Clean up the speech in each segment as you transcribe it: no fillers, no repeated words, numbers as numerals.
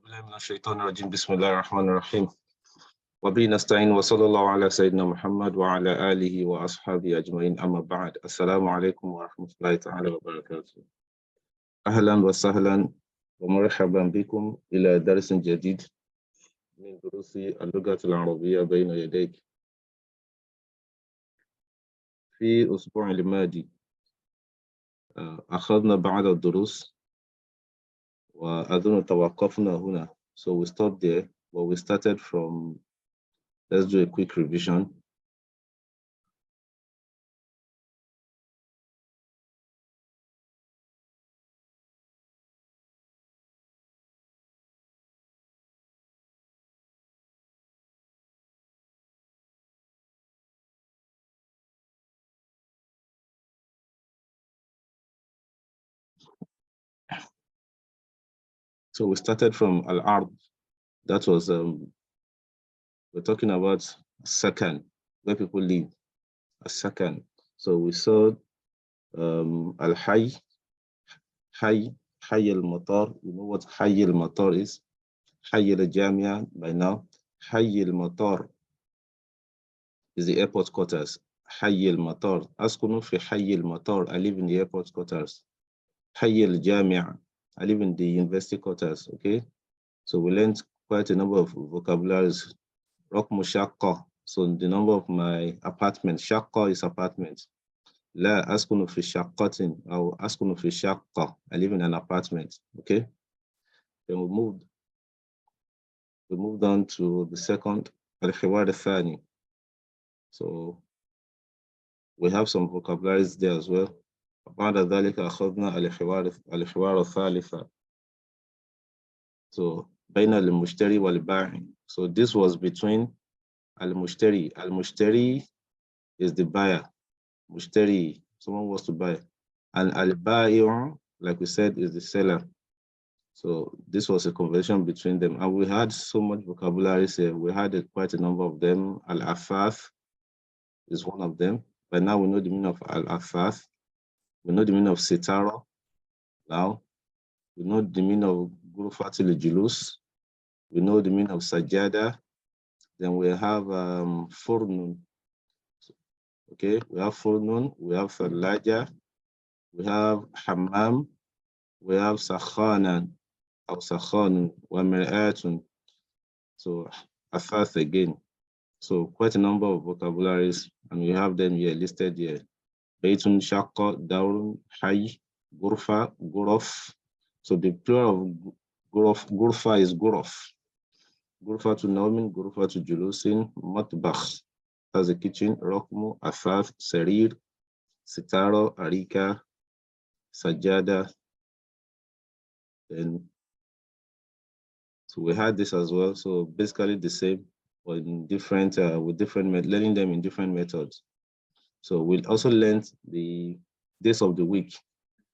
بالله من الشيطان الرجيم بسم الله الرحمن الرحيم وبه نستعين وصلى الله على سيدنا محمد وعلى آله وأصحابه أجمعين أما بعد السلام عليكم ورحمة الله تعالى وبركاته. أهلا وسهلا ومرحبا بكم إلى درس جديد من دروس اللغة العربية بين يديك. في الأسبوع الماضي أخذنا بعض الدروس وأظن توقفنا هنا. So we stopped there, but we started from, let's do a quick revision. So we started from Al-Arb. That was, we're talking about Sakan, where people live, a Sakan. So we saw Al-Hayy, Hayy al-Matar. You know what Hayy al-Matar is? Hayy al-Jamia by now. Hayy al-Matar is the airport quarters. Hayy al-Matar. Askunu fi Hayy al-Matar. I live in the airport quarters. Hayy al-Jamia. I live in the university quarters, okay? So we learned quite a number of vocabularies. Rokmu Shaqqa. So the number of my apartments. Shaqqa is apartment. La askunu fi shaqqatin or askunu fi shaqqa. I live in an apartment, okay? Then we moved on to the second, al-Hiwar al-Thani. So we have some vocabularies there as well. بعد ذلك أخذنا الحوار الثالثة. So بين المشتري والبائع. So this was between al-mushtari. Al-mushtari is the buyer. Mushtari, someone wants to buy. And al-ba'i'u, like we said, is the seller. So this was a conversation between them. And we had so much vocabulary here. We had quite a number of them. Al-afath is one of them. But now we know the meaning of al-afath. We know the meaning of sitara. Now, we know the meaning of Gurufatil Julus. We know the meaning of sajada. Then we have furnun. Okay, we have furnun, we have thalaja, we have hammam, we have sakhanan, or sakhanun, wa mir'atun. So, afath again. So, quite a number of vocabularies, and we have them here listed here. Baytun, shaqqa, dawrun, hayy, gurfa, guraf. So the plural of gurfa is guraf. Gurfa to naumin, gurfa to julusin, matbakh. That's the kitchen. Rokmu, afath, sarir, sitaro, arika, sajada. And so we had this as well. So basically the same, but in different, learning them in different methods. So we'll also learn the days of the week.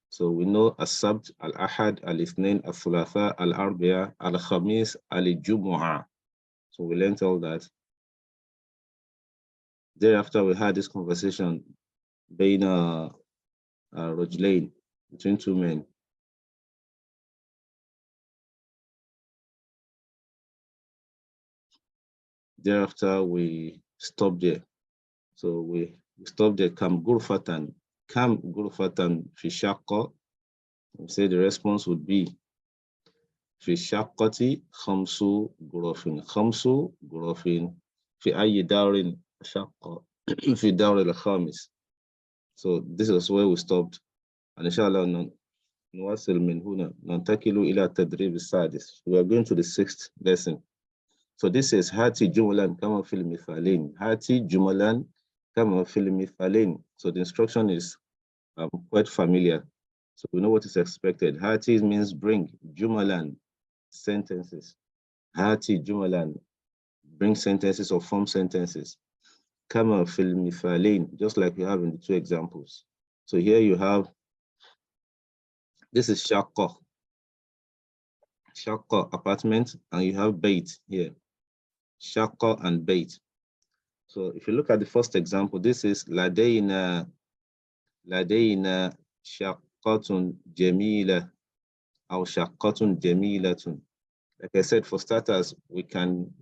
So we know As-Sabt, Al-Ahad, Al-Ithnain, Al-Thulatha, Al-Arbiya, Al-Khamis, Al-Jumu'ah. So we learned all that. Thereafter, we had this conversation between Rajlain, between two men. Thereafter, we stopped there. So we stopped there. Kam Gurfatan fi shaqqa. We say the response would be في الشقة خمس غرف في أي دار شقة في الدور الخامس. So this is where we stopped. And inshallah نواصل من هنا ننتقل إلى التدريب السادس. We are going to the sixth lesson. So this is هاتي جملا كما في المثالين. هاتي جملا كما في المثالين. So the instruction is quite familiar. So we know what is expected. Hati means bring. Jumalan, sentences. Hati jumalan, bring sentences or form sentences. Kama fil mithalain, just like we have in the two examples. So here you have, this is shaqqa. Shaqqa, apartment, and you have bait here. Shaqqa and bait. So if you look at the first example, this is ladayna shaqqatun jamila or shaqqatun jamilatun. Like I said, for starters, we can,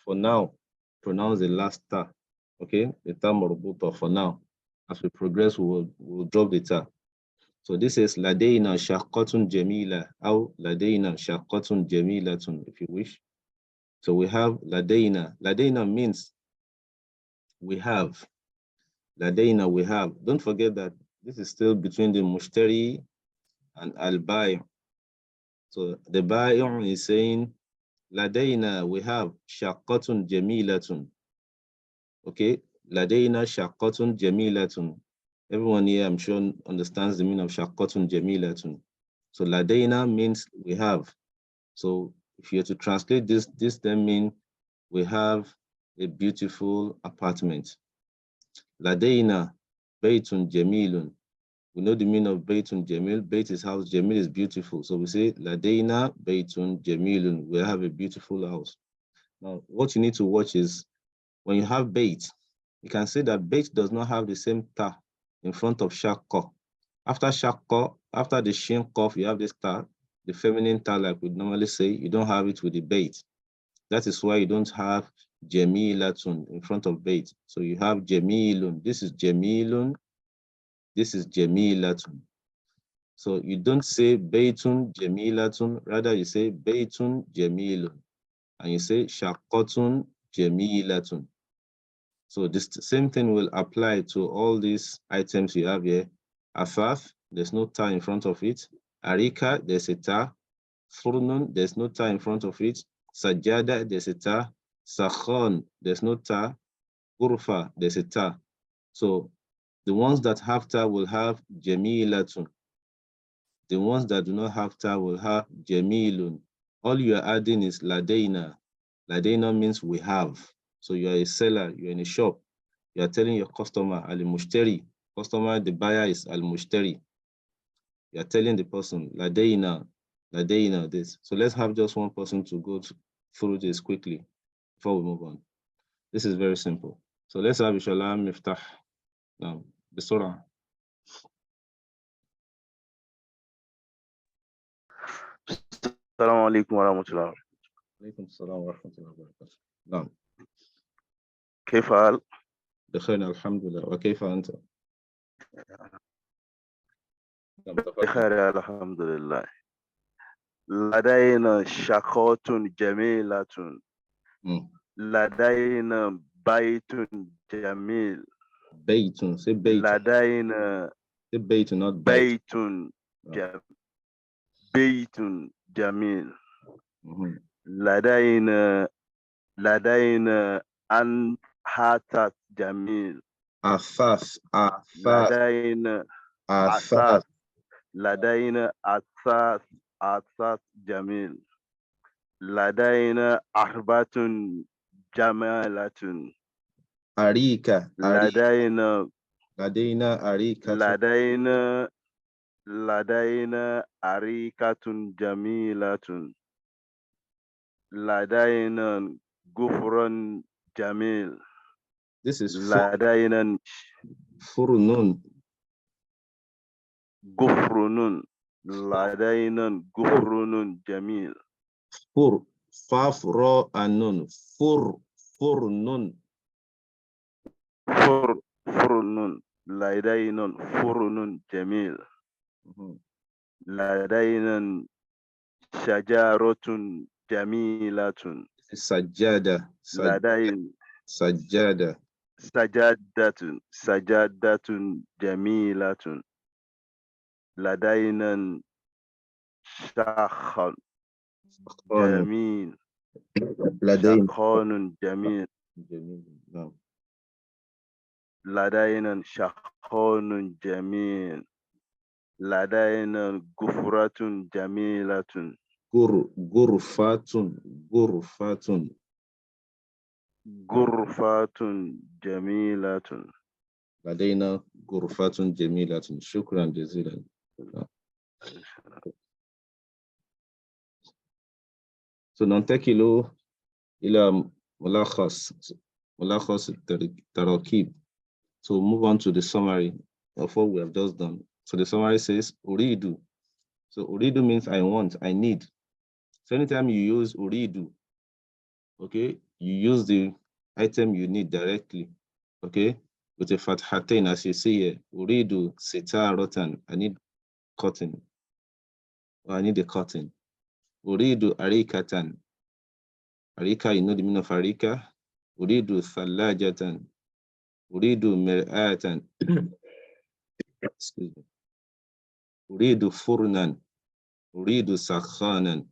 for now, pronounce the last ta. Okay, the ta marbuta for now. As we progress, we'll drop the ta. So this is لدينا شقة جميلة أو لدينا شقة جميلة if you wish. So we have لدينا. لدينا means we have. لدينا we have. Don't forget that this is still between the mushtari and al-bai'. So the bai' is saying لدينا we have شقة جميلة. Okay, لدينا شقة جميلة. Everyone here, I'm sure, understands the meaning of شقة جميلة. So لدينا means we have. So if you're to translate this then means we have a beautiful apartment. لدينا بيت جميل. We know the meaning of Baytun Jamil. Bayt is house, Jamil is beautiful. So we say Ladaina Baytun Jamilun. We have a beautiful house. Now, what you need to watch is when you have Bayt, you can say that Bayt does not have the same ta in front of Shakka. After Shakka, after the Shin Kof, you have this ta, the feminine ta, like we normally say, you don't have it with the Bayt. That is why you don't have Jamilatun in front of Bayt. So you have Jamilun. This is Jamilun. This is Jamilatun. So you don't say Baytun Jamilatun, rather you say Baytun Jamilun. And you say Shaqqatun Jamilatun. So this same thing will apply to all these items you have here. Afaf, there's no ta in front of it. Arika, there's a ta. Furnun, there's no ta in front of it. Sajada, there's a ta. Sakhan, there's no ta. Urfa, there's a ta. So the ones that have ta will have Jamilatun. The ones that do not have ta will have Jamilun. All you are adding is Ladaina. Ladaina means we have. So you are a seller, you're in a shop. You are telling your customer, Al-Mushtari. Customer, the buyer is Al-Mushtari. You are telling the person, Ladaina, Ladaina, this. So let's have just one person to go through this quickly before we move on. This is very simple. So let's have Inshallah Miftah. Now, Bisura. السلام عليكم ورحمة الله. عليكم السلام ورحمة الله وبركاته. نعم. كيف حال؟ بخير الحمد لله، وكيف أنت؟ بخير الحمد لله. لدينا شقة جميلة. لدينا بيت جميل. بيت، say بيت. لدينا say بيت not بيت. بيت جميل. لدينا أنحات جميل. أثاث. لدينا أثاث. لدينا أثاث جميل. لدينا أحبة جمالة. أريكة. لدينا أريكة. لدينا أريكة جميلة. لدينا غفر جميل. This is لدينا فرنون. غفرون. لدينا غفرون جميل. فر فاف را النون فرنون. فرن. لدينا فرن جميل. لدينا شجرة جميلة. سجادة. لدينا سجادة. سجادة جميلة. لدينا شخ جميل. شخان جميل. نعم. لدينا شخان جميل. لدينا غفرة جميلة. غرفة. جميلة. لدينا غرفة جميلة. شكرا جزيلا. So ننتقل إلى ملخص التراكيب. So move on to the summary of what we have just done. So the summary says Uridu. So Uridu means I want, I need. So anytime you use uridu, okay, you use the item you need directly, okay, with a fathatain, as you see here. Uridu sitaratan, I need cotton, or I need a cotton. Uridu arikatan, arika, you know the meaning of arika. Uridu thalajatan, uridu mir'atan, excuse me. Uridu furnan, uridu sakhanan.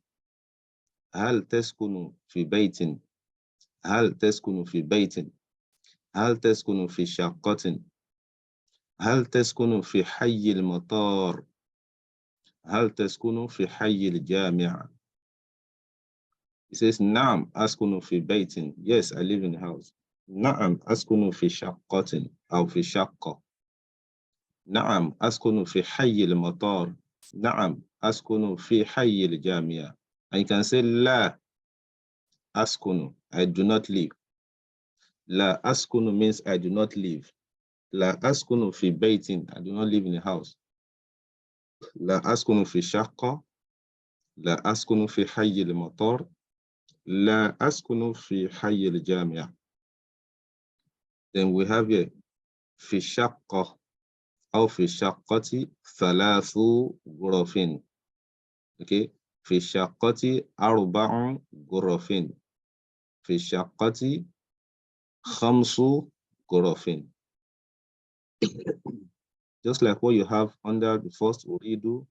هل تسكن في بيت؟ هل تسكن في بيت؟ هل تسكن في شقة؟ هل تسكن في حي المطار؟ هل تسكن في حي الجامع? He says, نعم أسكن في بيت. Yes, I live in a house. نعم أسكن في شقة أو في شقة. نعم أسكن في حي المطار. نعم أسكن في حي الجامع. And you can say لا أسكن, I do not live. لا أسكن means I do not live. لا أسكن في بيت, I do not live in a house. لا أسكن في شقة. لا أسكن في حي المطار. لا أسكن في حي الجامع. Then we have here في شقة أو في شقة 3 غرف. Okay. في شقة 4 غرف. في شقة 5 غرف. Just like what you have under the first uridu,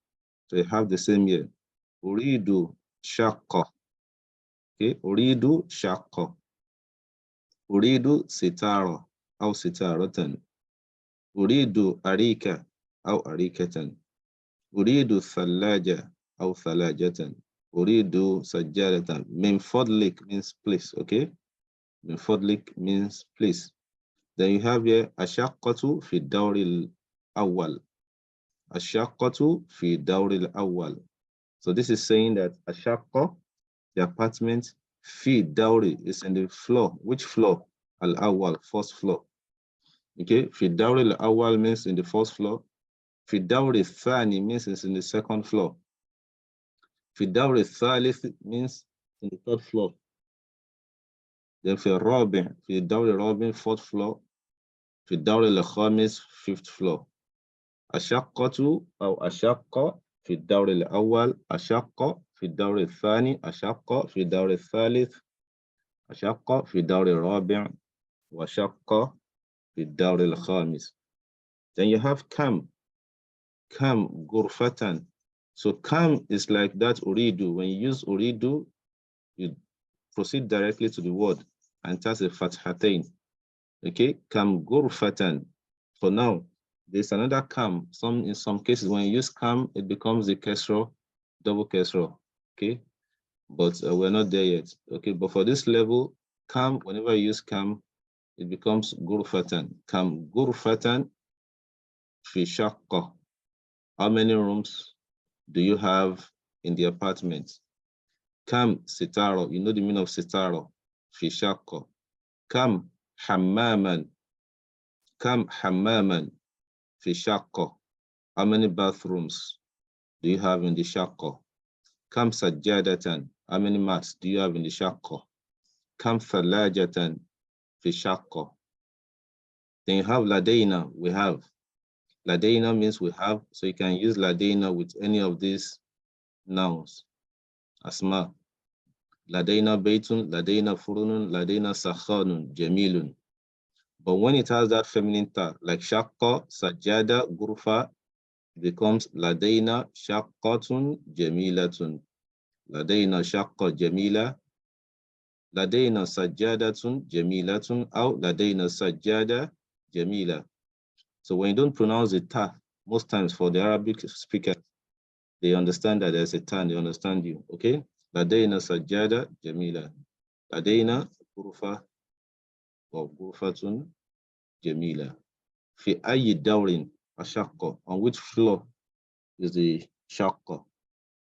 so you have the same here. Uridu shaqqa. Okay, uridu shaqqa. Uridu sitara أو ستارة. أريد أريكة أو أريكة. أريد ثلاجة أو ثلاجة. أريد سجادة. من فضلك means please, okay? من فضلك means please. Then you have here الشقة في الدور الأول. الشقة في الدور الأول. So this is saying that الشقة, the apartment, في الدور is in the floor. Which floor? الأول, first floor. Okay, في الدور الأول means in the first floor. في الدور الثاني means it's in the second floor. في الدور الثالث means in the third floor. Then في الرابع, في الدور الرابع fourth floor. في الدور الخامس fifth floor. الشقة أو الشقة في الدور الأول. الشقة في الدور الثاني. الشقة في الدور الثالث. الشقة في الدور الرابع. وشقة في الدور الخامس. Then you have كم. كم غرفة. So kam is like that uridu. When you use uridu, you proceed directly to the word and that's a fathatain. Okay, kam gurfatan. For now, there's another kam. In some cases, when you use kam, it becomes the kesro, double kesro. Okay, but we're not there yet. Okay, but for this level, kam, whenever you use kam, it becomes gurfatan. Kam gurfatan fi shaqqa. How many rooms do you have in the apartment? Kam sitaro, you know the meaning of sitaro, fi shaqqa. Kam hammaman, kam hammaman, fi shaqqa. How many bathrooms do you have in the shaqqa? Kam sajjadatan, how many mats do you have in the shaqqa? Kam thalajatan, fi shaqqa. Then you have ladayna, we have. Ladayna means we have, so you can use ladayna with any of these nouns. Asma. Ladayna baytun, ladayna furunun, ladayna sakhanun, jamilun. But when it has that feminine ta, like shaqqa, sajjada, gurfa, it becomes ladayna shaqqatun jamilatun. Ladayna shaqqa jamila. Ladayna sajjadatun jamilatun. Or ladayna sajjada jamila. So when you don't pronounce the ta, most times for the Arabic speaker, they understand that there's a ta, they understand you, okay? Ladayna sajjada jamila. Ladayna gurfa or gurfatun jamila. Fi ayi dawrin ashaqqa. On which floor is the shaqqa?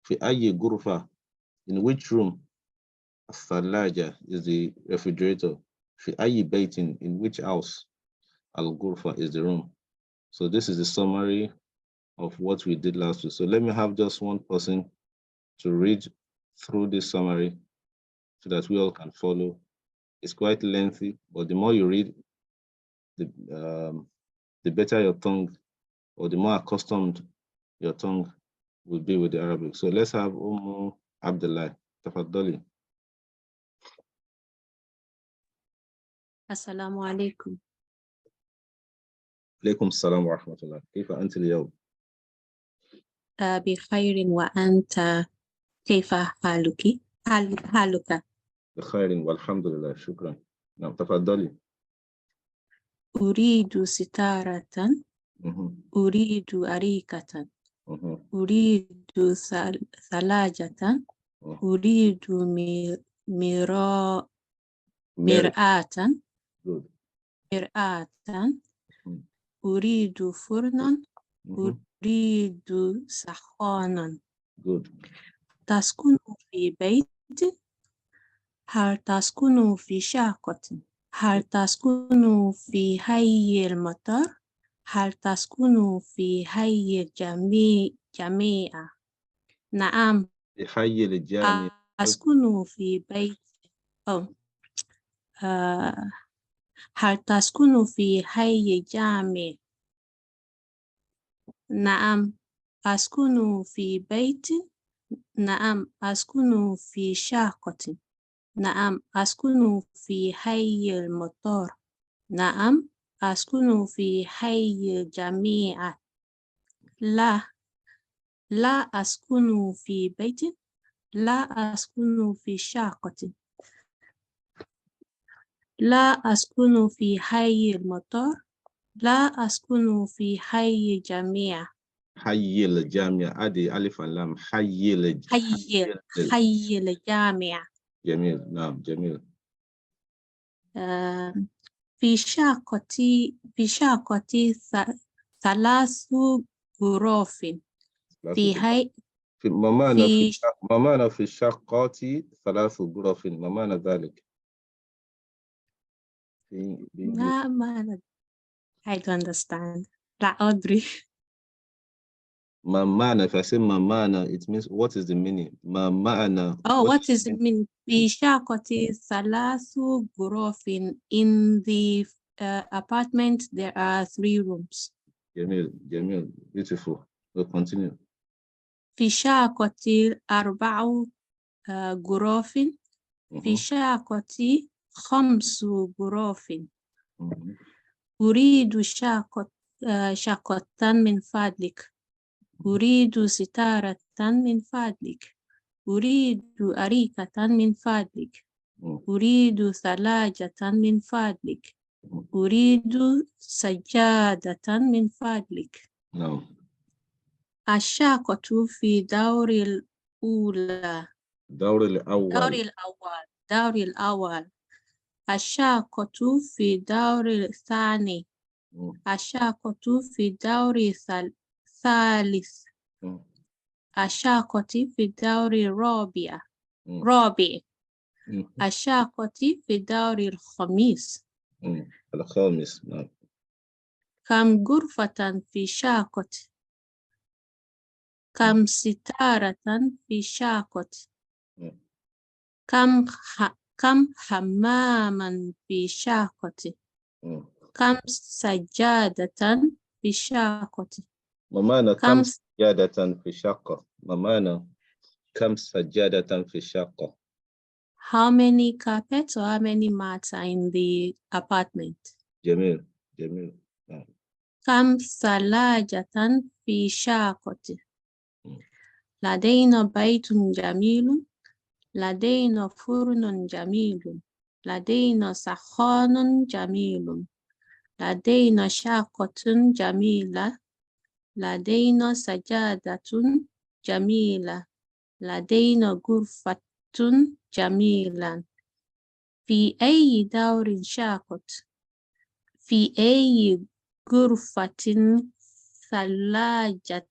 Fi ayi gurfa. In which room? Al-thalaja is the refrigerator. Fi ayi baytin. In which house? Al-gurfa is the room. So this is the summary of what we did last week. So let me have just one person to read through this summary so that we all can follow. It's quite lengthy, but the more you read, the better your tongue, or the more accustomed your tongue will be with the Arabic. So let's have Abdullah. Tafaddali. Assalamu alaikum. عليكم السلام ورحمة الله. كيف أنت اليوم؟ بخير وأنت كيف حالك؟ حالك؟ بخير والحمد لله. شكرا. نعم تفضلي. أريد ستارة. أريد أريكة. أريد ثلاجة. أريد مرآة. مرآة. أريد فرنا. أريد سخانا. تسكن في بيت. هل تسكن في شقة؟ هل تسكن في حي المطار؟ هل تسكن في حي الجامعة؟ نعم. في حي الجامعة. أسكن في بيت. هل تسكن في حي الجامع؟ نعم. أسكن في بيت. نعم. أسكن في شقة. نعم. أسكن في حي المطار. نعم. أسكن في حي الجامعة. لا أسكن في بيت. لا أسكن في شقة. لا أسكن في حي المطار. لا أسكن في حي الجامعة. حي الجامعة. أدي ألف لام. حي الجامعة. جميل. نعم جميل. في شقتي 3 غرف. ما معنى في الشقة 3 غرف؟ ما معنى ذلك؟ لا معنى. I don't understand. لا أدري. ما معنى. If I say ما معنى, it means what is the meaning? ما معنى. What is the meaning? في شقتي 3 غرف. In the apartment there are 3 rooms. جميل جميل. Beautiful. We'll continue. في شقتي 4 غرف. في شقتي 5 غرف. أريد شقة من فضلك. أريد ستارة من فضلك. أريد أريكة من فضلك. أريد ثلاجة من فضلك. أريد سجادة من فضلك. الشقة في الدور الأول. دور الأول. الشقة في الدور الثاني. الشقة في الدور الثالث. الشقة في الدور الرابع. الشقة في الدور الخامس. نعم. كم غرفة في الشقة؟ كم ستارة في الشقة؟ كم حماما في الشقة؟ كم سجادة في الشقة؟ ما معنى كم سجادة في الشقة؟ ما معنى كم سجادة في الشقة؟ How many carpets or how many mats are in the apartment? جميل جميل. كم ثلاجة في الشقة؟ لدينا بيت جميل. لدينا فرن جميل. لدينا سخان جميل. لدينا شقة جميلة. لدينا سجادة جميلة. لدينا غرفة جميلة. في أي دور شقة؟ في أي غرفة ثلاجة؟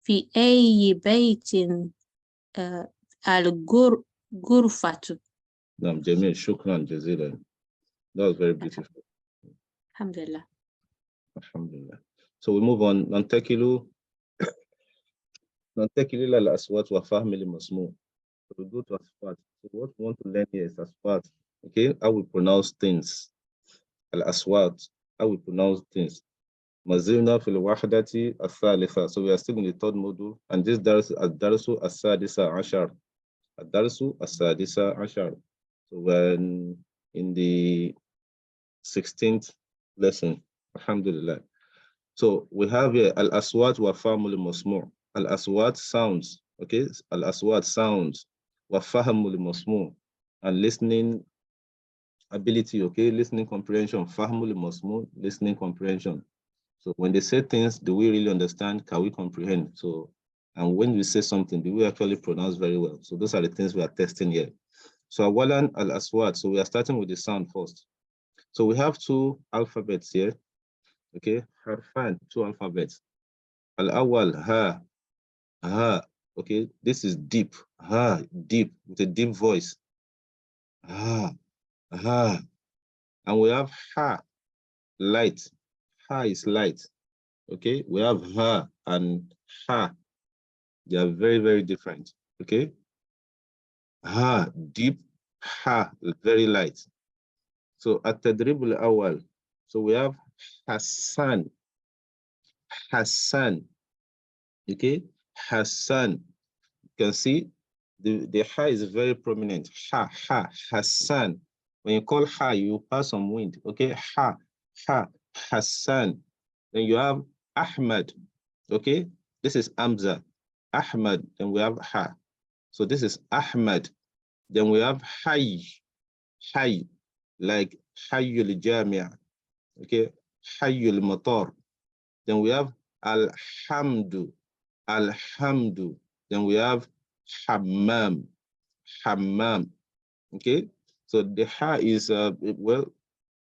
في أي بيت الغرفة؟ نعم جميل. شكرا جزيلا. That was very beautiful. الحمد لله. الحمد لله. So we move on. ننتقل إلى الأصوات وفهم المسموع. So we go to aswat. So what we want to learn here is aswat. Okay, how we pronounce things. Al-aswat, how we pronounce things. Mazilna fil wahdati al-thalitha. So we are still in the third module, and this darsu as-sadisa ashar. Darsu as-sadisa ashar. So we're in the 16th lesson. Alhamdulillah. So we have here al-aswat wa famul masmu'. Al-aswat sounds, okay? Al-aswat sounds wa fahmul masmu', and listening ability, okay? Listening comprehension, fahmul masmu', listening comprehension. So when they say things, do we really understand? Can we comprehend? So, and when we say something, do we actually pronounce very well? So those are the things we are testing here. So awalan al-aswat. So we are starting with the sound first. So we have two alphabets here. Okay, harfan, two alphabets. Al-awwal, ha. Okay, this is deep, deep, with a deep voice. Ha. And we have ha, light. Ha is light. Okay, we have ha and ha. They are very, very different. Okay, ha, deep, ha, very light. So at tadrib al-awwal, so we have Hassan. Okay, Hassan. You can see the ha is very prominent. Ha, Hassan. When you call ha, you pass some wind. Okay, ha, Hassan. Then you have Ahmad. Okay, this is Amza. Ahmad, then we have ha. So this is Ahmad. Then we have Hayy, like Hayyul Jamia. Okay, Hayyul Matar. Then we have Alhamdu. Then we have Hammam. Okay, so the ha is well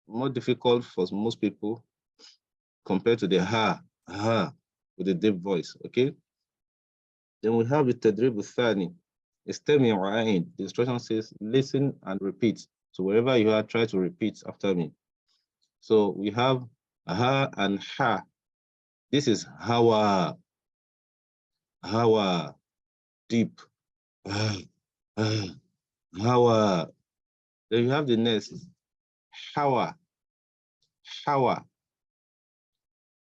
more difficult for most people compared to the ha with the deep voice. Okay, then we have the tadrib al-thani. The instruction says listen and repeat. So wherever you are, try to repeat after me. So we have ha and ha. This is hawa, deep, hawa. Then you have the next, hawa.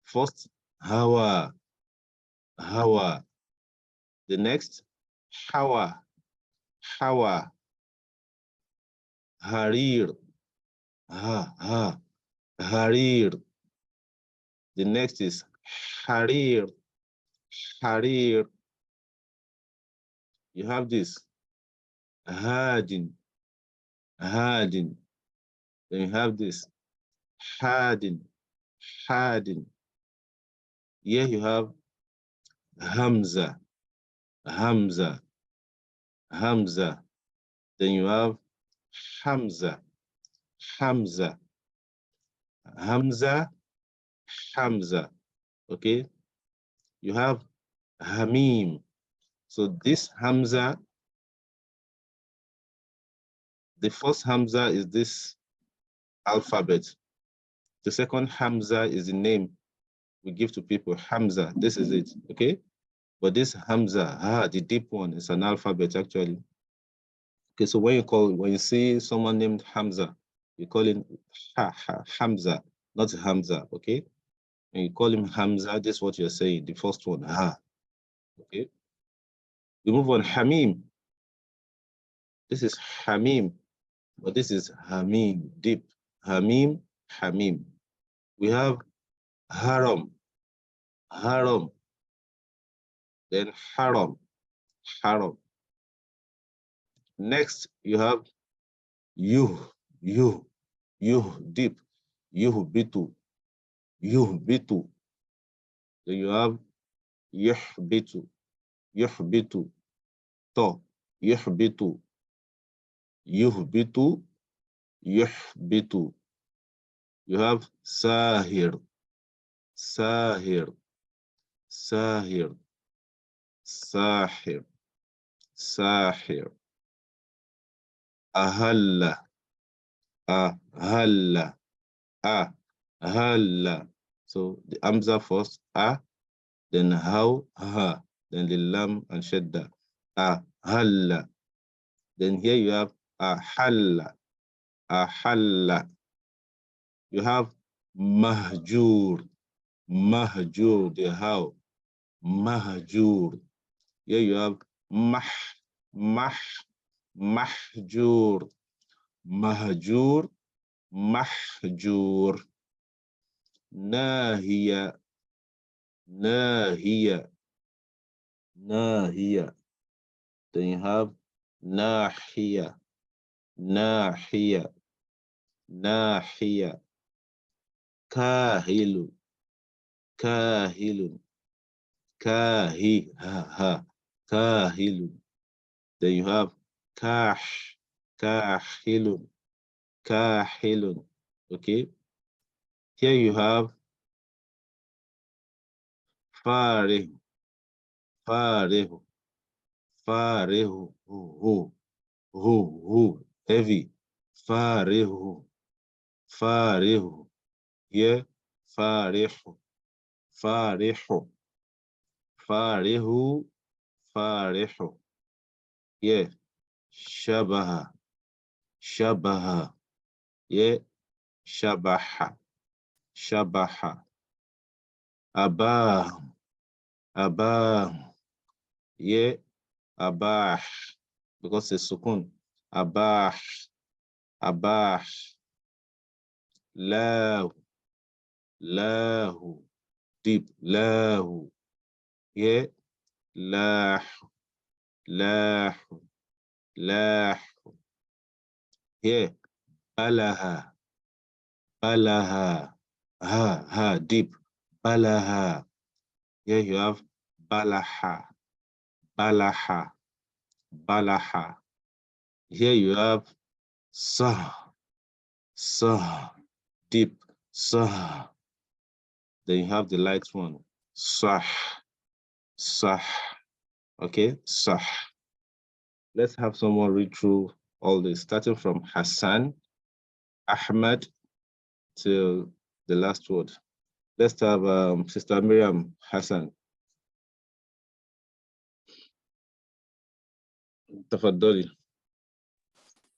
First, hawa. The next, hawa. Harir, harir. The next is harir. You have this, hadin. Then you have this, hadin. Here you have hamza. Then you have hamza. Okay, you have hamim. So this hamza, the first hamza is this alphabet. The second hamza is the name we give to people, Hamza. This is it, okay? But this Hamza, the deep one, is an alphabet actually. Okay, so when you see someone named Hamza, you call him Hamza, not Hamza, okay? When you call him Hamza, this is what you're saying, the first one, okay? We move on, Hamim. This is Hamim, but this is Hamim, deep. Hamim. We have Haram. Then Haram. Next, you have you, deep. Yuhbitu. Then you have yuhbitu. To. Yuhbitu. You have Sahir. Ahalla. So the Hamza first, then how, then the lam and shadda. Ahalla. Then here you have ahalla, ahalla. You have mahjur, mahjur, the how, mahjur. Here you have mahjur, mahjur, mahjur. Nahiya, nahiya, nahiya. Then you have nahiya, nahiya, nahiya. Kahilu, kahilun, kahilun. Then you have kahilun, kahilun. Okay. Here you have farihu, farihu, farihu, who, heavy, farihu, farihu. Here, farihu, farihu, farihu, farihu. Here, shabaha, shabaha. Here, shabaha, shabaha. Abah, abah. Here, abah, because it's sukun. Abah, abah. Lahu, lahu, deep, lahu. Here, lahu, lahu, lahu. Here, balaha, balaha, ha, deep, balaha. Here you have balaha, balaha, balaha. Here you have sah, sah, deep, sah. Then you have the light one, sah, sah. Okay, sah. Let's have someone read through all this, starting from Hassan, Ahmed, till the last word. Let's have Sister Miriam Hassan. تفضلي.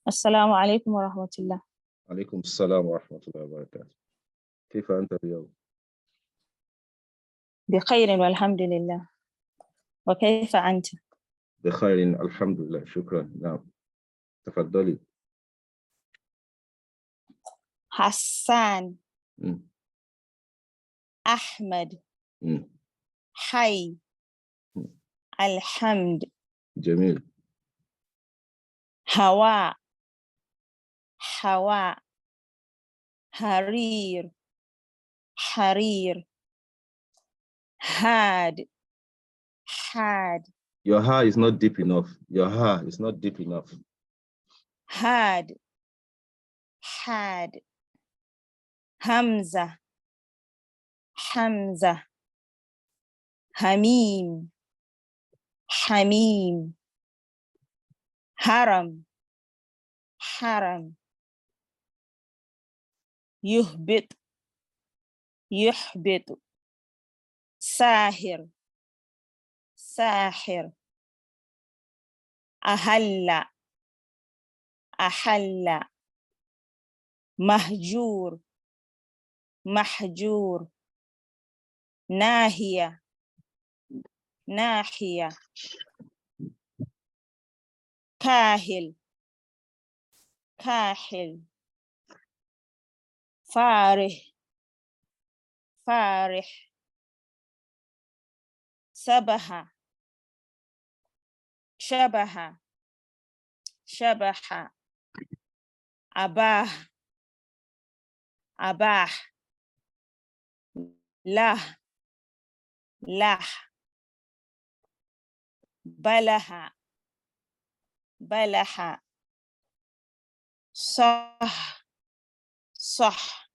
السلام عليكم ورحمة الله. عليكم السلام ورحمة الله وبركاته. كيف أنت اليوم؟ بخير والحمد لله. وكيف أنت؟ بخير الحمد لله شكرا. نعم تفضلي. حسان أحمد حي الحمد. جميل. هواء هواء حرير حرير هاد حاد. Your ha is not deep enough. Your ha is not deep enough. هاد حاد. همزة حمزة. هميم حميم. هرم حرم. يهبط يحبط. ساهر ساحر. أهل أحل. مهجور محجور. ناهية ناحية. كاهل كاحل. فارح فارح. سبح شبه شبح. أباه أباح. له له. بلح بلح. صح صح.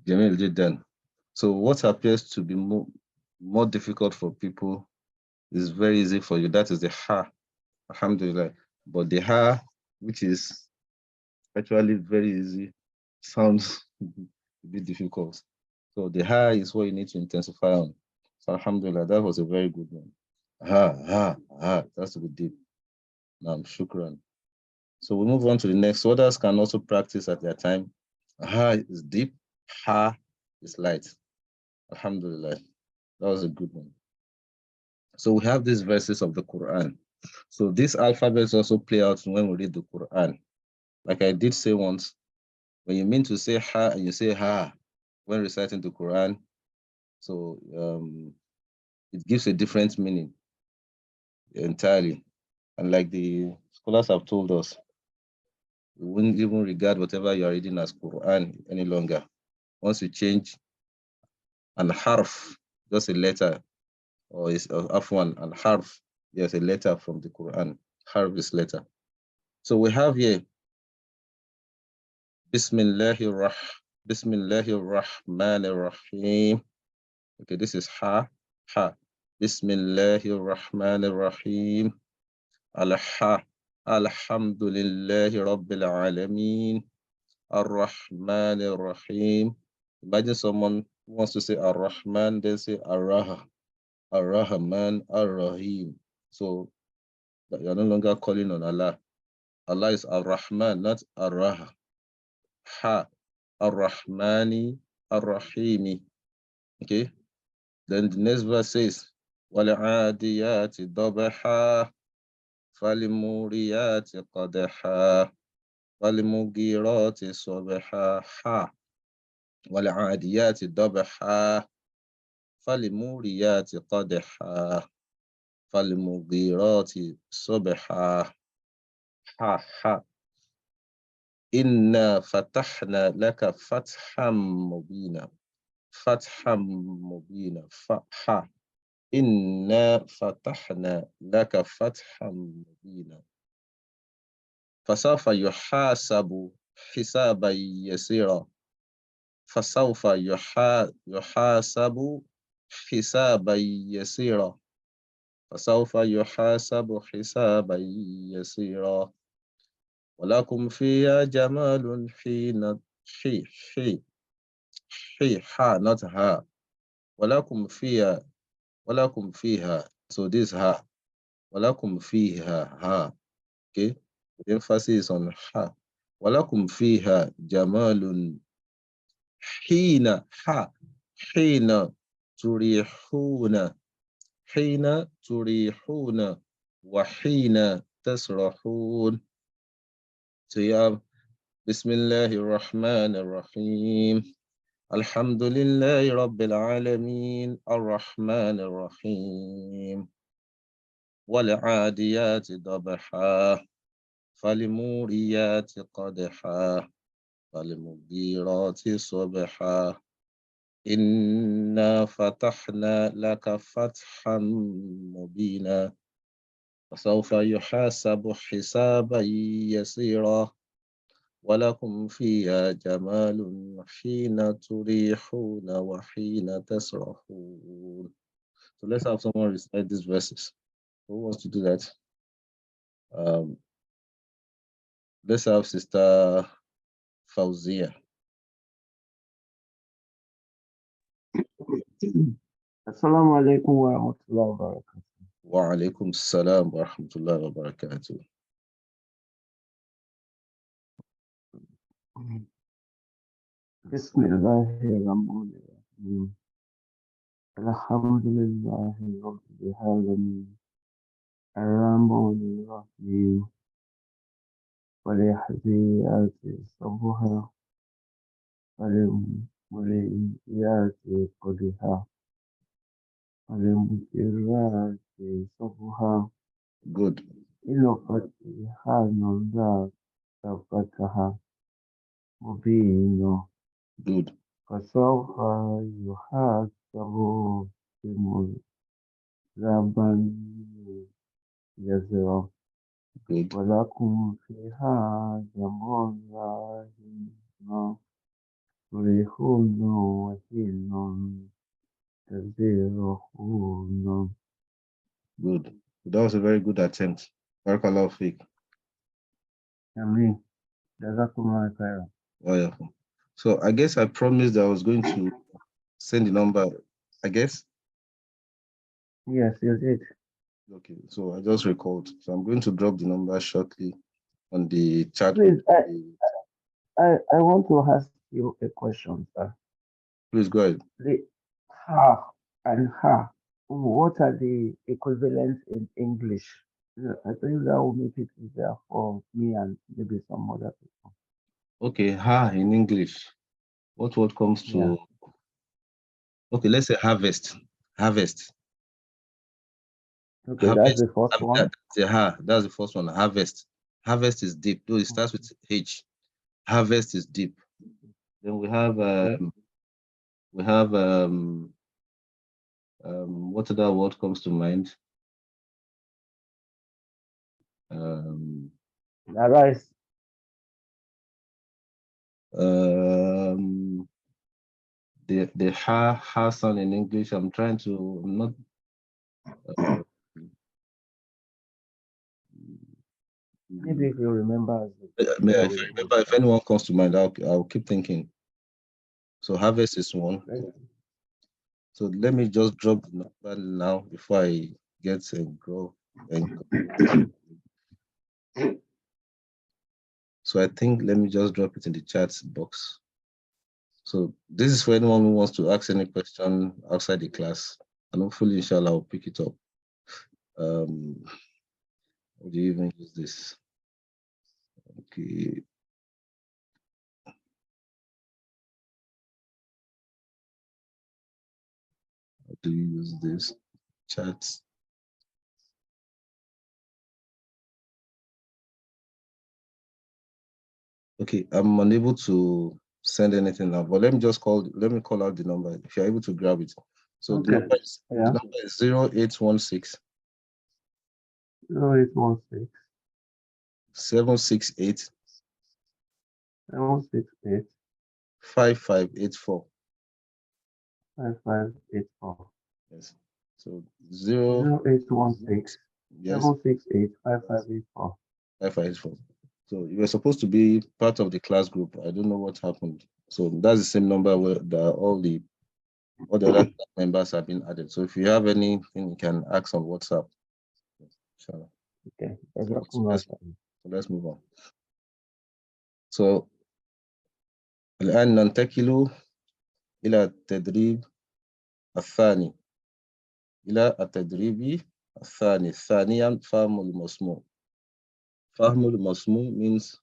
جميل جدا. So what appears to be more difficult for people is very easy for you. That is the ha, alhamdulillah. But the ha, which is actually very easy, sounds a bit difficult. So the ha is what you need to intensify on. So alhamdulillah, that was a very good one. Ha, ha, ha, that's to be deep. Shukran. So we move on to the next. So others can also practice at their time. Ha is deep, ha is light. Alhamdulillah. That was a good one. So we have these verses of the Quran. So these alphabets also play out when we read the Quran. Like I did say once, when you mean to say ha and you say ha when reciting the Quran, so it gives a different meaning entirely. And like the scholars have told us, we wouldn't even regard whatever you are reading as Quran any longer. Once you change an harf, just a letter, or is afwan, an harf, there's a letter from the Quran. Harf is letter. So we have here Bismillahir Rahmanir Rahim. Okay, this is ha, ha. Bismillahir Rahmanir Rahim. Al-ha, Alhamdulillahi Rabbil Alameen. Ar-Rahmanir Rahim. Imagine someone who wants to say Ar-Rahman, then say Ar-Raha, Ar-Rahman, Ar-Rahim. So you're no longer calling on Allah. Allah is Ar-Rahman, not Ar-Raha. Ha, Ar-Rahmani, Ar-Rahimi. Okay. Then the next verse says, وَالْعَادِيَاتِ ضَبْحًا فَالْمُورِيَاتِ قَدْحًا فَالْمُغِيرَاتِ صُبْحًا حَا وَالْعَادِيَاتِ ضَبْحًا فَالْمُورِيَاتِ قَدْحًا فَالْمُغِيرَاتِ صُبْحًا حَا حَا إِنَّا فَتَحْنَا لَكَ فَتْحًا مُبِينًا فتحا مبينا فتحا إنا فتحنا لك فتحا مبينا فسوف يحاسب حسابا يسيرا فسوف يحاسب حسابا يسيرا فسوف يحاسب حسابا يسيرا ولكم فيها جمال حين not ha ولكم فيها so this ha ولكم فيها ha okay the emphasis on ha ولكم فيها جمال حين تريحون وحين تسرحون so you have بسم الله الرحمن الرحيم الحمد لله رب العالمين الرحمن الرحيم والعاديات ضبحا فالموريات قدحا فالمغيرات صبحا إنا فتحنا لك فتحا مبينا فسوف يحاسب حسابا يسيرا ولكم فيها جمال حين تريحون وحين تسرحون. So let's have someone recite these verses. Who wants to do that? Let's have Sister Fauzia. Assalamu alaikum wa rahmatullahi wa barakatuh. Wa alaikum salam wa rahmatullahi wa barakatuh. Bismillahirrahmanirrahim. Alhamdulillahi rabbil alamin. Ar-Rahmanir-Rahim. Wal-Yahdiyati sabha. Wal-Muliyati qadha. Wal-Mukirrati sabha. Good. Ilofatiha nanda tabataha. Mubino. Good. فسوف يحاسب حسابا يسيرا Good. ولكم فيها جمال تريحون وحين تزيرحون. Good. That was a very good attempt. Barakallahu feek. Ameen. Jazakumullah khairan. Wonderful. So I guess I promised I was going to send the number, I guess. Yes, you did. Okay, so I just recalled. So I'm going to drop the number shortly on the chat. Please, I want to ask you a question, sir. Please go ahead. The ha and ha, what are the equivalents in English? I think that will make it easier for me and maybe some other people. Okay, ha in English. What word comes to? Yeah. Okay, let's say harvest. Harvest. Okay, that's the first one. That's the first one. Harvest. Harvest is deep. Though it starts with H. Harvest is deep. Then we have what other word comes to mind? Arise. The ha sound in English. I'm trying to not. Maybe if you remember. If anyone comes to mind, I'll keep thinking. So harvest is one. So let me just drop the number now before I get and grow. So I think let me just drop it in the chat box. So this is for anyone who wants to ask any question outside the class, and hopefully, inshallah, I'll pick it up. How do you even use this? Okay. How do you use this? Chat. Okay, I'm unable to send anything now, but let me call out the number if you're able to grab it. So Okay. the number is 0816 0816 768 768 5584. 5584. Yes. So 0816 yes, 768 5584. 5584. So you were supposed to be part of the class group. I don't know what happened. So that's the same number where all the other members have been added. So if you have anything, you can ask on WhatsApp. Sure. Okay. Let's move on. So الآن ننتقل إلى التدريب الثاني. ثانيا فهم المسموع. فهم المسموع means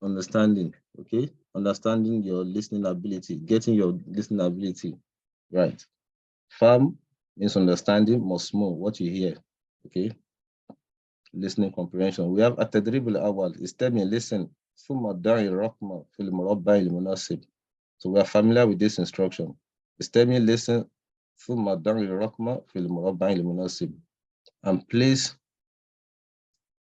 understanding, okay? Understanding your listening ability, getting your listening ability right. Fahm means understanding, مسموع, what you hear, okay? Listening comprehension. We have التدريب الأول. استمع, listen. ثم ضع الرقم في المربع المناسب. So we are familiar with this instruction. استمع, listen. ثم ضع الرقم في المربع المناسب. And place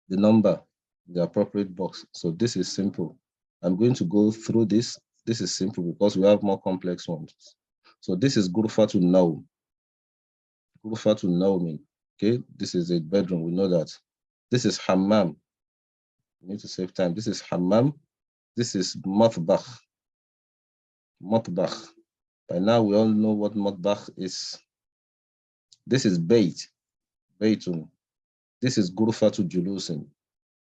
the number in the appropriate box. So this is simple. I'm going to go through this. This is simple because we have more complex ones. So this is Ghurfatu Nawm. Ghurfatu Nawm. Okay, this is a bedroom. We know that. This is Hammam. We need to save time. This is Hammam. This is Matbakh. Matbakh. By now we all know what Matbakh is. This is Bait. Baitun. This is Ghurfatu Julusin.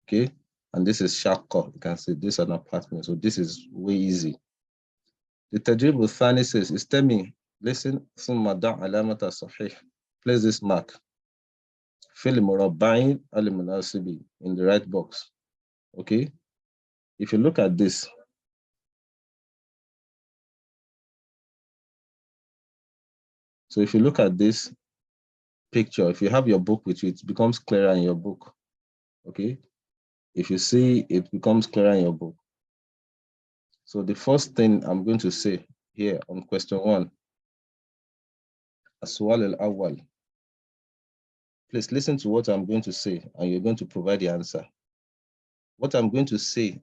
Okay, and this is Shaqqa. You can see this is an apartment. So this is way easy. The Tajrib al-Thani says, Istami, listen, ثم ضع علامة الصحيح. Place this mark. في المربع المناسب, in the right box. Okay? If you look at this, so if you look at this picture, if you have your book with you, it becomes clearer in your book. Okay? If you see, it becomes clearer in your book. So the first thing I'm going to say here on question 1, السؤال الأول. Please listen to what I'm going to say, and you're going to provide the answer. What I'm going to say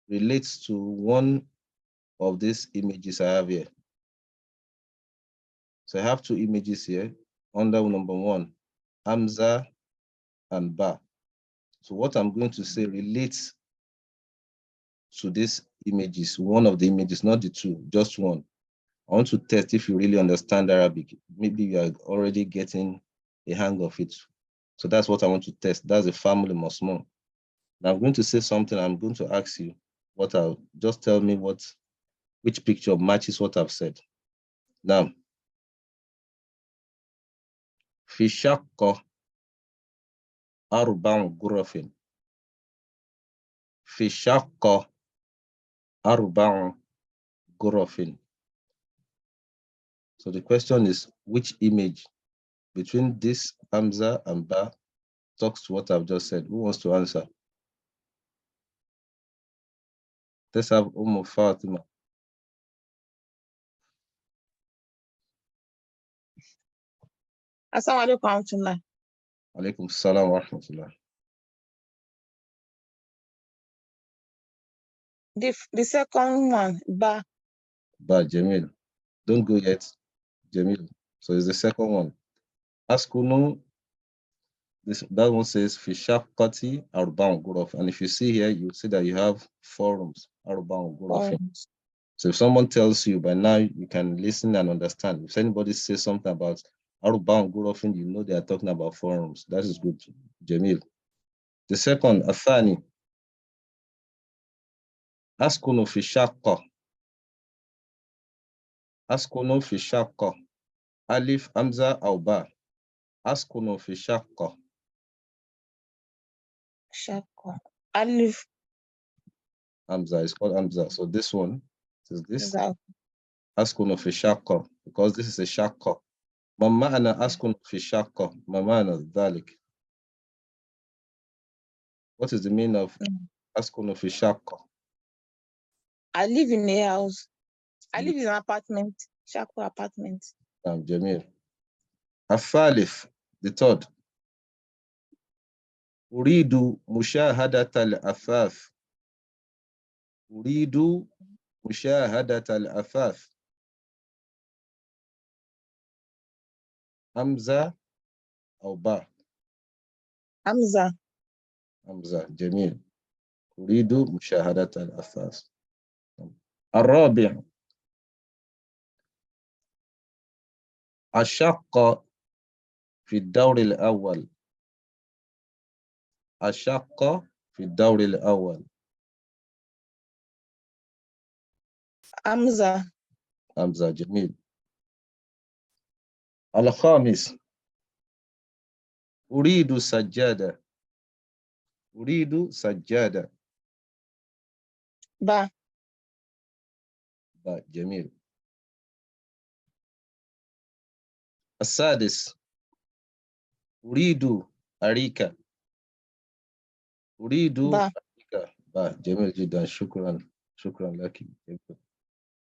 relates to one of these images I have here. So I have 2 images here under number 1, Hamza and Ba. So what I'm going to say relates to these images, one of the images, not the 2, just one. I want to test if you really understand Arabic. Maybe you are already getting a hang of it. So that's what I want to test. That's a family Mosmon. Now I'm going to say something. I'm going to ask you what I'll just tell me which picture matches what I've said. Now, Fishako Arban Gurafin. Fishako Arban Gurafin. So the question is, which image between this Hamza and Ba talks to what I've just said? Who wants to answer? Let's have Fatima. Assalamu alaikum warahmatullah. Alaikum salam wa rahmatullah. The second one, Ba. Ba, Jamil. Don't go yet, Jamil. So it's the second one. Askunu, that one says Fishakati Arban Guraf. And if you see here, you see that you have 4 rooms, Arban Guraf. So if someone tells you by now, you can listen and understand. If anybody says something about Arban Gurafin, you know they are talking about 4 rooms. That is good, Jamil. The second, Athani. Askunu Fishaka. Askunu Fishaka. Alif Hamza au Ba. Askunu Fishaka. Shaka. Alif. Hamza is called Hamza. So this one is this. That. Askunu Fishaka. Because this is a shaka. Ma ma'ana askunu Fishaka. Ma ma'ana dhalik. What is the meaning of askunu Fishaka? I live in a house. I live in an apartment. Shako apartment. Jamil. Afalif, the third. Uridu mushahadat al-afaf. Uridu mushahadat al-afaf. Hamza or Ba? Hamza. Hamza, Jamil. Uridu mushahadat al-afaf. الرابع الشقة في الدور الأول. الشقة في الدور الأول. Hamza. حمزة جميل. الخامس أريد سجادة. أريد سجادة. Ba. جميل. السادس أريد أريكة. أريد Ba. أريكة. جميل جدا. شكرا لك. That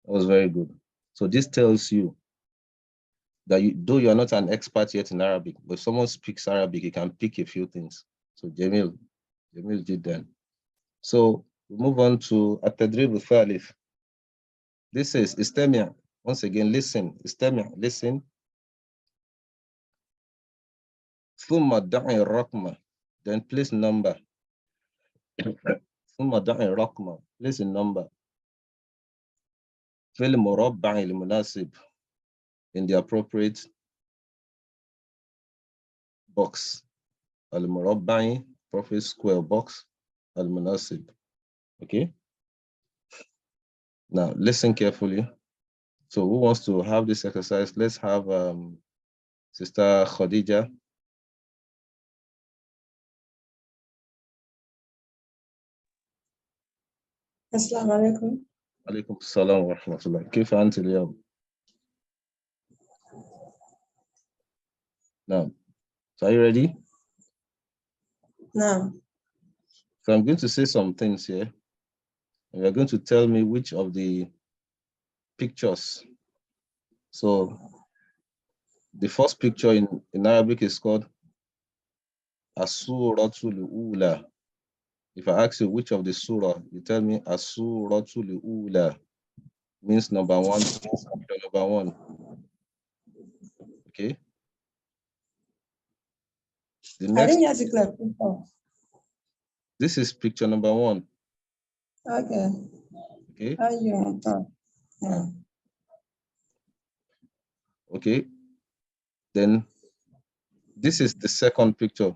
was very good. So this tells you that though you are not an expert yet in Arabic, but if someone speaks Arabic, you can pick a few things. So Jamil did that. So we move on to At-Tadrib al-Thalith. This is Istami'. Once again, listen. Istami', listen. ثم دع الرقم. Then place number. ثم دع الرقم. Place a number. في المربع المناسب. In the appropriate box. المربع, appropriate square box. المناسب. Okay? Now, listen carefully. So who wants to have this exercise? Let's have Sister Khadija. السلام عليكم. عليكم السلام ورحمة الله. كيف أنت اليوم؟ Now, so are you ready? نعم. So I'm going to say some things here. And you're going to tell me which of the pictures. So the first picture in Arabic is called As-Suratul Ula. If I ask you which of the surah, you tell me As-Suratul Ula means number one. Number one. Okay. The next. I didn't get it clear. This is picture number one. Okay. Okay. Yeah. Okay. Then This is the second picture.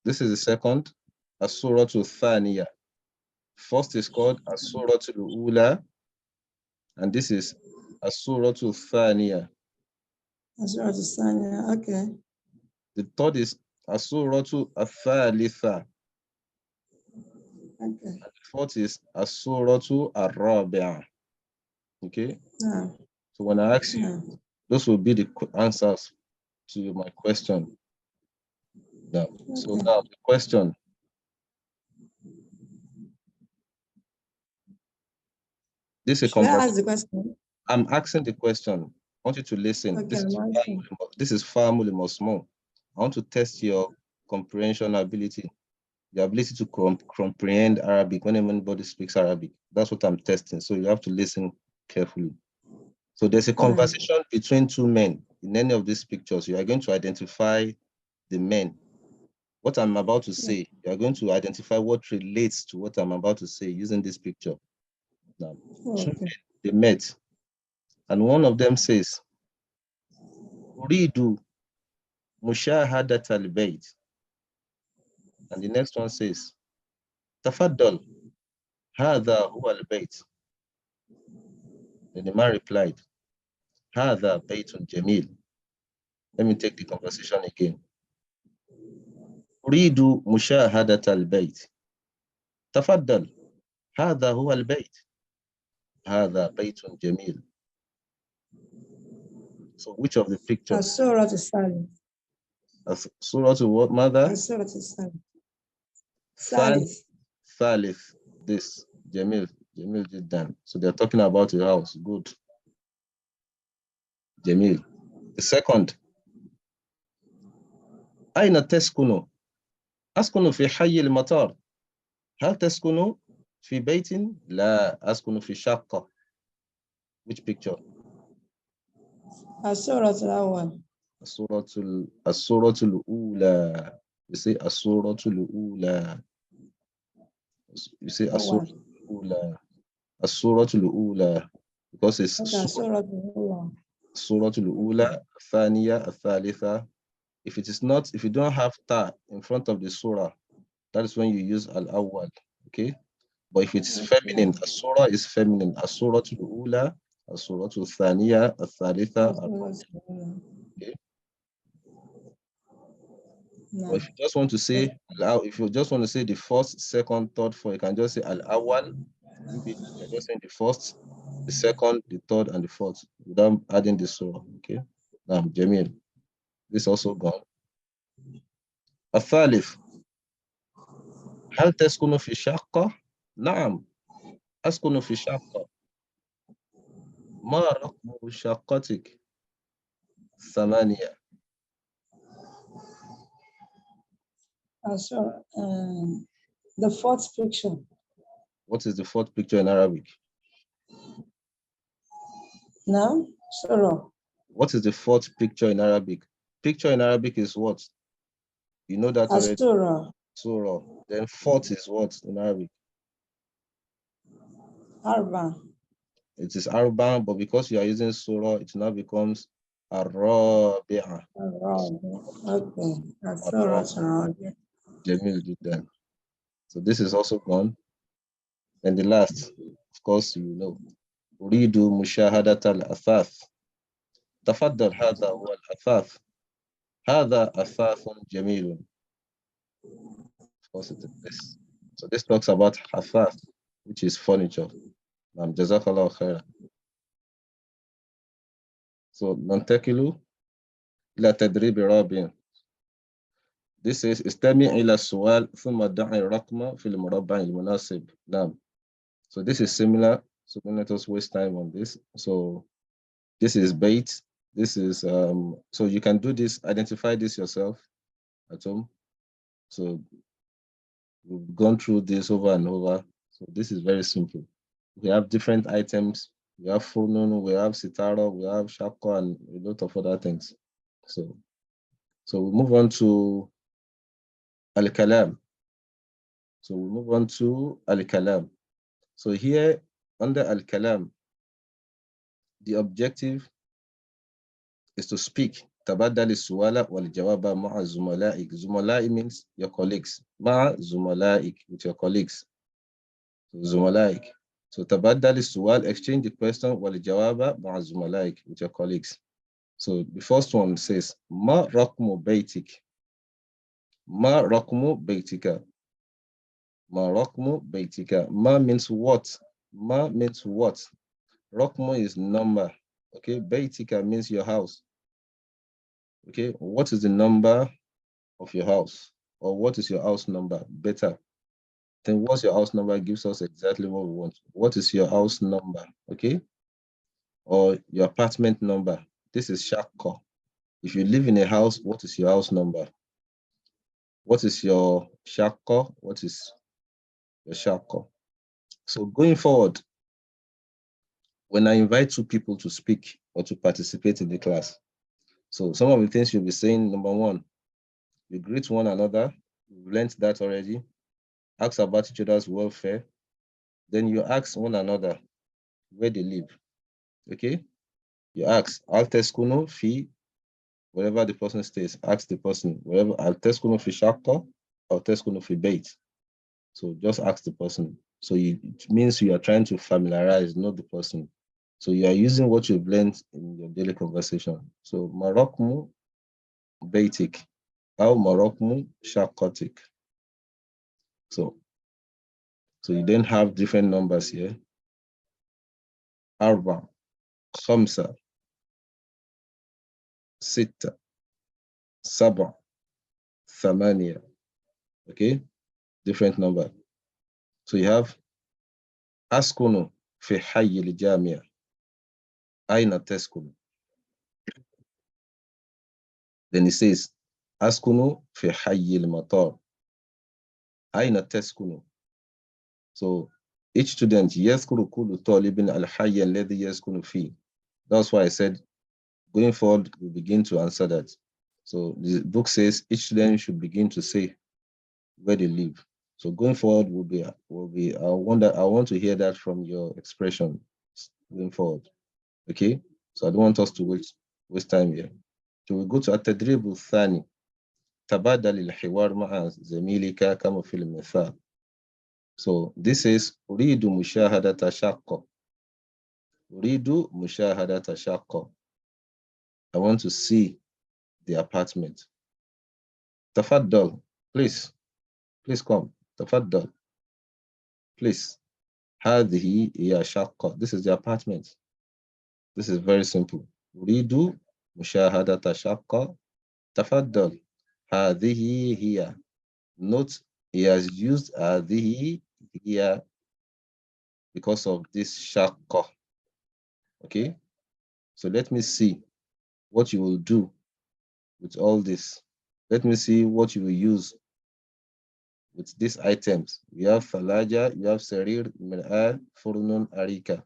This is the second, As-Suratul Thaniya. First is called As-Suratul Ula, and this is As-Suratul Thaniya. Okay. The third is As-Suratul Athalitha. Okay. And the fourth is As-Suratul Ar-Rabi'a. Okay? Yeah. So when I ask you, those will be the answers to my question. Now, so Okay. now the question. This is a Should I conversation. ask the question? I'm asking the question. I want you to listen. Okay, This is Family Mosmo. I want to test your comprehension ability, your ability to comprehend Arabic when anybody speaks Arabic. That's what I'm testing. So you have to listen carefully. So there's a conversation between two men. In any of these pictures, you are going to identify the men. What I'm about to say, you are going to identify what relates to what I'm about to say using this picture. Now, two men, they met, and one of them says, Uridu mushahadat al-bayt. And the next one says, Tafaddal, hadha huwa al-bayt. Then the man replied, Hadha baytun jamil. Let me take the conversation again. Uridu mushahadat al-bayt. Tafaddal, hadha huwa al-bayt. Hadha baytun jamil. So which of the pictures? Surah Salih. Surah to what, mother? Surah Salih. Salih. Thalith, this, Jamil Jiddan. So they're talking about a house. Good. Jamil. The second, أين تسكن؟ أسكن في حي المطار. هل تسكن في بيت؟ لا، أسكن في شقة. Which picture? Surah al-Awwal. السورة الأولى. You say السورة الأولى. You say السورة الأولى. السورة الأولى. Because it's Surah al-Awwal. السورة الأولى, الثانية, الثالثة. If it is not, if you don't have ta in front of the surah, that is when you use al-awwal, okay? But if it's feminine, a surah is feminine. A surah to the ula, a surah to thaniya, a thalitha, okay? But if you just want to say, if you just want to say the first, second, third, fourth, you can just say al-awwal. You're just saying the first, the second, the third, and the fourth without adding the surah, okay? Now, Jamil, this also gone. الثالث هل تسكن في شقة؟ نعم أسكن في شقة. ما رقم شقتك؟ 8. The fourth picture. What is the fourth picture in Arabic? No, Surah. What is the fourth picture in Arabic? Picture in Arabic is what? You know that already. Surah. Surah. Then fourth is what in Arabic? Arba. It is Arba, but because you are using Surah, it now becomes Ar-Rabi'a. Okay. Surah. Jamil Jiddan. So this is also gone. And the last, of course, you know. أريد مشاهدة الأثاث. تفضل هذا هو الأثاث. هذا أثاث جميل. Of course, it is this. So this talks about أثاث, which is furniture. جزاك الله خيرا. So ننتقل إلى تدريب رابع. This is استمع إلى السؤال ثم ضع الرقم في المربع المناسب. نعم. So this is similar. So don't let us waste time on this. So this is bait. This is so you can do this, identify this yourself at home. So we've gone through this over and over. So this is very simple. We have different items. We have funun, we have sitara, we have shako, and a lot of other things. So we move on to al-kalam. So we move on to al-kalam. So here under al-kalam, the objective is to speak. تبادل السؤال والجواب مع زملائك. زملائي means your colleagues. مع زملائك, with your colleagues. زملائك. So تبادل السؤال, exchange the question والجواب مع زملائك, with your colleagues. So the first one says ما رقم بيتك. ما رقم بيتك. ما رقم بيتك. ما means what. Ma means what. رقم is number. Okay, بيتك means your house. Okay, what is the number of your house? Or what is your house number? Better. Then what's your house number gives us exactly what we want. What is your house number? Okay, or your apartment number. This is shakka. If you live in a house, what is your house number? What is your shakka? What is your shakka? So going forward, when I invite two people to speak or to participate in the class, so some of the things you'll be saying, number one, you greet one another. You've learned that already. Ask about each other's welfare. Then you ask one another where they live. Okay? You ask, Al teskuno fi, wherever the person stays, ask the person, wherever, Al teskuno fi shakka, Al teskuno fi bait. So just ask the person. So it means you are trying to familiarize, not the person. So you are using what you've learned in your daily conversation. So marokmu baitik, or marokmu shakkatik. So you then have different numbers here. Arba, khamsa, sitta, saba, thamania. Okay, different number. So you have askunu fi hayy al-jamia. Aina teskunu. Then it says askunu fi hayy al-matar. Aina teskunu. So each student yaskuru kullu talibin al-hayy alladhi yaskunu fi. That's why I said going forward we begin to answer that. So the book says each student should begin to say where they live. So going forward will be I want to hear that from your expression going forward. Okay? So I don't want us to waste time here. So we go to التدريب الثاني. تبادل الحوار مع زميلك كما في المثال. So this is أريد مشاهدة شقة. أريد مشاهدة شقة. I want to see the apartment. تفضل. Please come. تفضل. Please. هذه هي شقة. This is the apartment. This is very simple. أريد مشاهدة شقة. تفضل. هذه هي. Note he has used هذه here because of this شقة. Okay? So let me see what you will do with all this. Let me see what you will use with these items. You have thalaja, you have sarir, mir'ah, furnun, arika.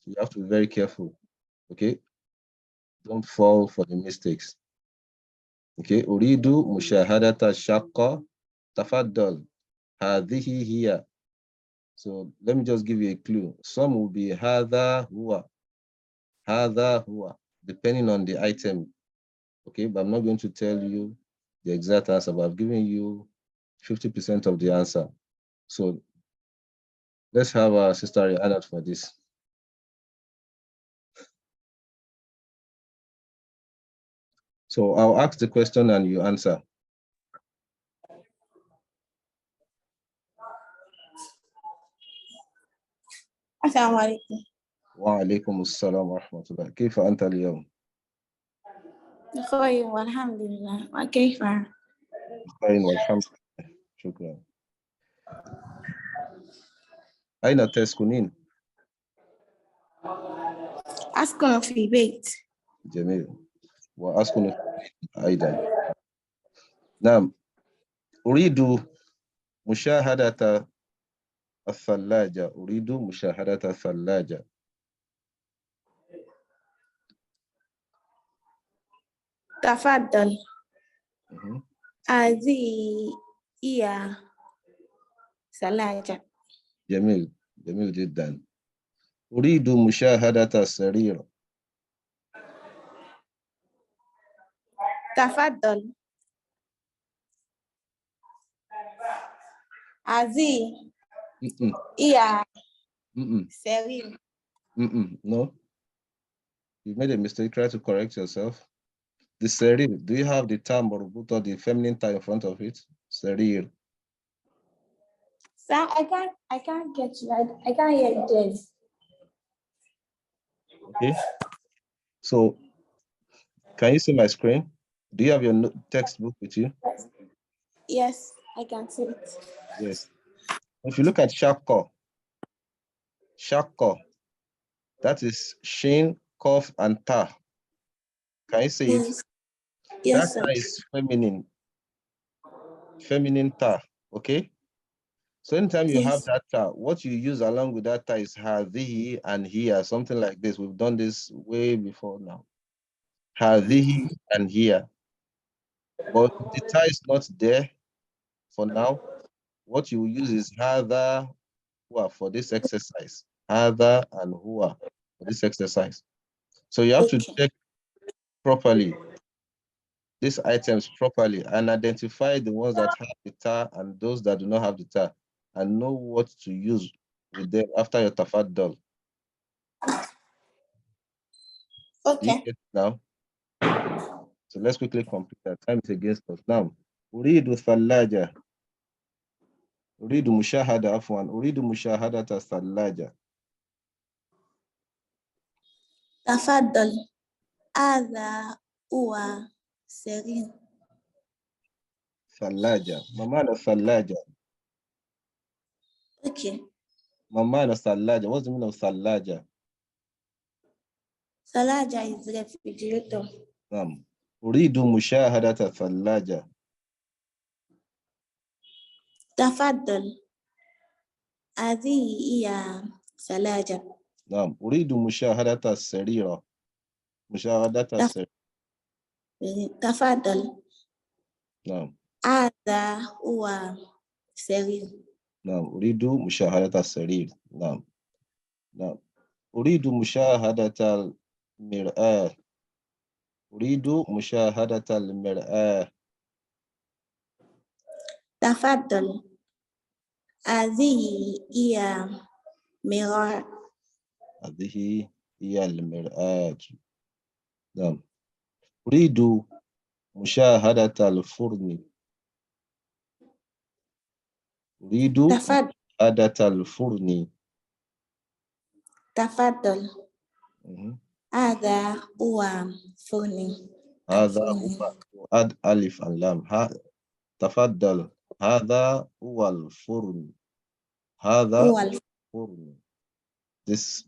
You have to be very careful. Okay? Don't fall for the mistakes. Okay? Uridu mushahadata shaqqa. Tafaddal. Hadhihi hiya. So let me just give you a clue. Some will be hadha huwa. Hadha huwa. Depending on the item. Okay? But I'm not going to tell you the exact answer, but I've given you 50% of the answer. So let's have our sister Anat for this. So I'll ask the question and you answer. السلام عليكم. وعليكم السلام ورحمة الله. كيف أنت اليوم؟ بخير والحمد لله. وكيف؟ بخير والحمد لله. شكرا. أين تسكنين؟ أسكن في بيت. جميل. وأسكن في بيت أيضا. نعم. أريد مشاهدة الثلاجة. أريد مشاهدة الثلاجة. تفضل. هذه هي ثلاجة. جميل. جميل جدا. أريد مشاهدة السرير. تفضل. هذه هي سرير. No. You made a mistake. Try to correct yourself. The serir, do you have the term or the feminine term in front of it? Serir. Sir, I can't get you. I can't hear you, James. Okay. So, can you see my screen? Do you have your textbook with you? Yes, I can see it. Yes. If you look at shakko, that is shin, kof, and ta. Can you see it? Yes, That sir. ta is feminine ta, okay? So anytime you have that ta, what you use along with that ta is hadhihi and here, something like this. We've done this way before now. Hadhihi and here. But if the ta is not there for now, what you use is hadha huwa for this exercise. Hadha and huwa for this exercise. So you have to check properly these items properly and identify the ones that have the ta and those that do not have the ta, and know what to use with them after your tafaddal. Okay. Now, so let's quickly complete that. Time is against us. Now, uridu thallaja. Uridu mushahada afwan. Uridu mushahadata thallaja. تفضل. هذا هو سرير. Thallaja. Mamana thallaja. Okay. Mamana thallaja. What's the meaning of thallaja? Salaja is refrigerator. Uridu mushahadata thallaja. تفضل. هذه هي ثلاجة. نعم. أريد مشاهدة السريرة. مشاهدة السريرة. تفضل. نعم. هذا هو سرير. نعم. أريد مشاهدة السرير. نعم. نعم. أريد مشاهدة المرآة. أريد مشاهدة المرآة. تفضل. هذه هي مرآة. هذه هي المرآة. نعم. أريد مشاهدة الفرن. أريد مشاهدة الفرن. تفضل. هذا هو فرن. هذا هو add ألف and لام. تفضل. هذا هو الفرن. هذا هو الفرن. This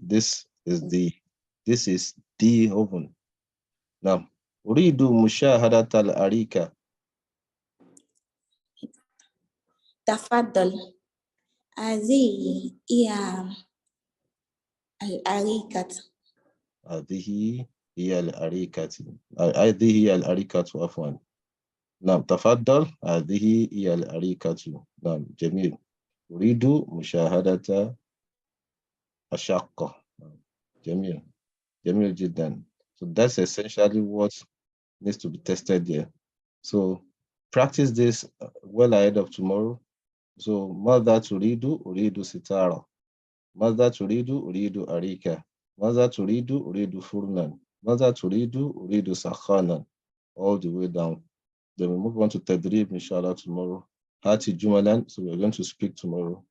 is the oven. نعم. أريد مشاهدة الأريكة. تفضل. هذه هي الأريكة. هذه هي الأريكة. هذه هي الأريكة عفوا. نعم. تفضل. هذه هي الأريكة. نعم. جميل. أريد مشاهدة الشقة. جميل. جميل جدا. So that's essentially what needs to be tested here. So practice this well ahead of tomorrow. So ماذا تريد؟ أريد ستارة. ماذا تريد؟ أريد أريكة. ماذا تريد؟ أريد فرنا. ماذا تريد؟ أريد سخانا. All the way down. Then we move on to tadrib inshallah tomorrow. Hati Jumalan. So we're going to speak tomorrow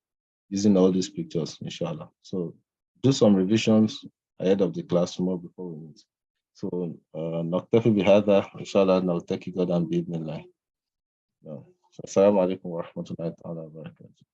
using all these pictures inshallah. So do some revisions ahead of the class tomorrow before we meet. So نكتفي بهذا إن شاء الله نلتقي غدا بإذن الله. السلام عليكم ورحمة الله تعالى وبركاته.